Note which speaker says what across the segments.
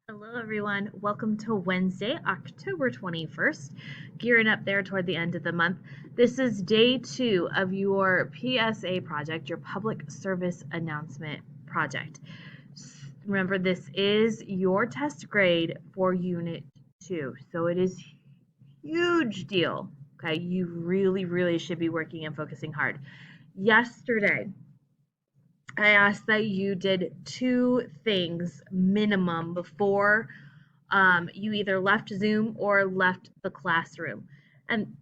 Speaker 1: Hello, everyone. Welcome to Wednesday, October 21st. Gearing up there toward the end of the month. This is day 2 of your PSA project, your public service announcement project. Remember, this is your test grade for Unit 2, so it is huge deal. Okay, you really should be working and focusing hard. Yesterday, I asked that you did 2 things minimum before you either left Zoom or left the classroom. And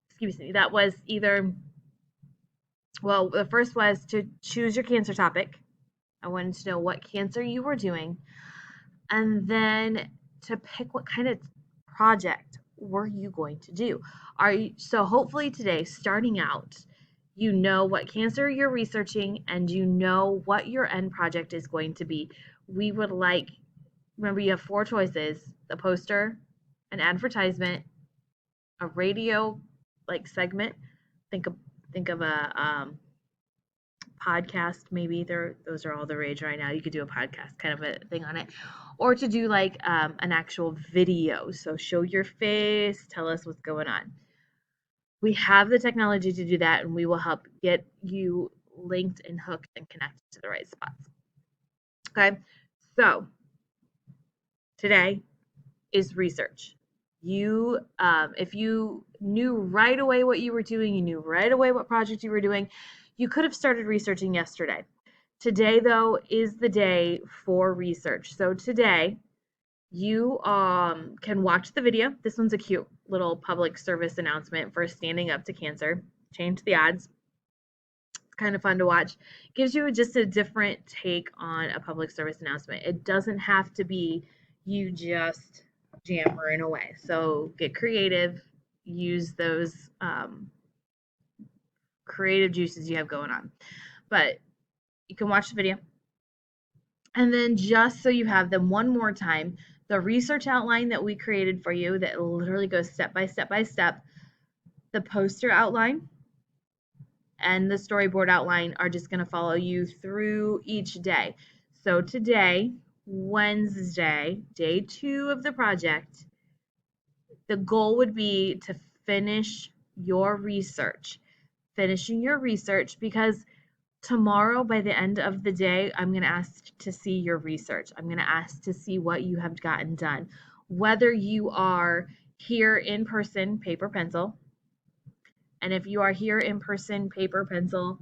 Speaker 1: excuse me, that was either, well, the first was to choose your cancer topic. I wanted to know what cancer you were doing. And then to pick what kind of project were you going to do. So hopefully today, starting out, you know what cancer you're researching and you know what your end project is going to be. We would like, remember you have 4 choices: the poster, an advertisement, a radio segment. Think of a podcast, maybe. Those are all the rage right now. You could do a podcast kind of a thing on it, or to do an actual video. So show your face, tell us what's going on. We have the technology to do that, and we will help get you linked and hooked and connected to the right spots. Okay, so today is research. If you knew right away what you were doing, you knew right away what project you were doing, you could have started researching yesterday. Today, though, is the day for research. So today, you can watch the video. This one's a cute little public service announcement for standing up to cancer. Change the odds. It's kind of fun to watch. Gives you just a different take on a public service announcement. It doesn't have to be you just jammering away. So get creative. Use those creative juices you have going on. But you can watch the video. And then just so you have them one more time, the research outline that we created for you that literally goes step by step by step, the poster outline, and the storyboard outline are just going to follow you through each day. So today, Wednesday, day 2 of the project, the goal would be to finish your research. Finishing your research, because tomorrow, by the end of the day, I'm going to ask to see your research. I'm going to ask to see what you have gotten done. Whether you are here in person, paper, pencil, and if you are here in person, paper, pencil,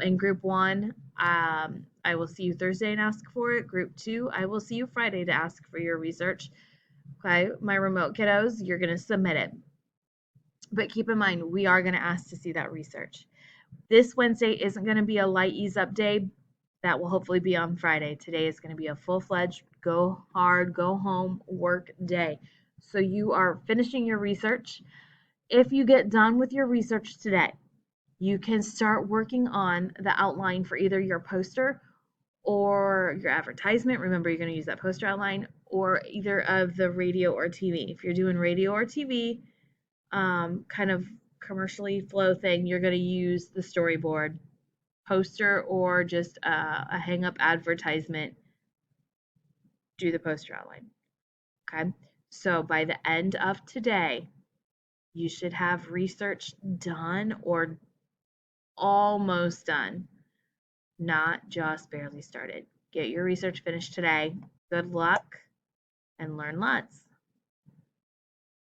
Speaker 1: in group 1, I will see you Thursday and ask for it. Group 2, I will see you Friday to ask for your research. Okay, my remote kiddos, you're going to submit it. But keep in mind, we are going to ask to see that research. This Wednesday isn't going to be a light ease up day. That will hopefully be on Friday. Today is going to be a full-fledged, go hard, go home, work day. So you are finishing your research. If you get done with your research today, you can start working on the outline for either your poster or your advertisement. Remember, you're going to use that poster outline, or either of the radio or TV. If you're doing radio or TV, kind of commercially flow thing, you're going to use the storyboard, poster, or just a hang up advertisement. Do the poster outline. Okay, so by the end of today, you should have research done or almost done, not just barely started. Get your research finished today. Good luck and learn lots.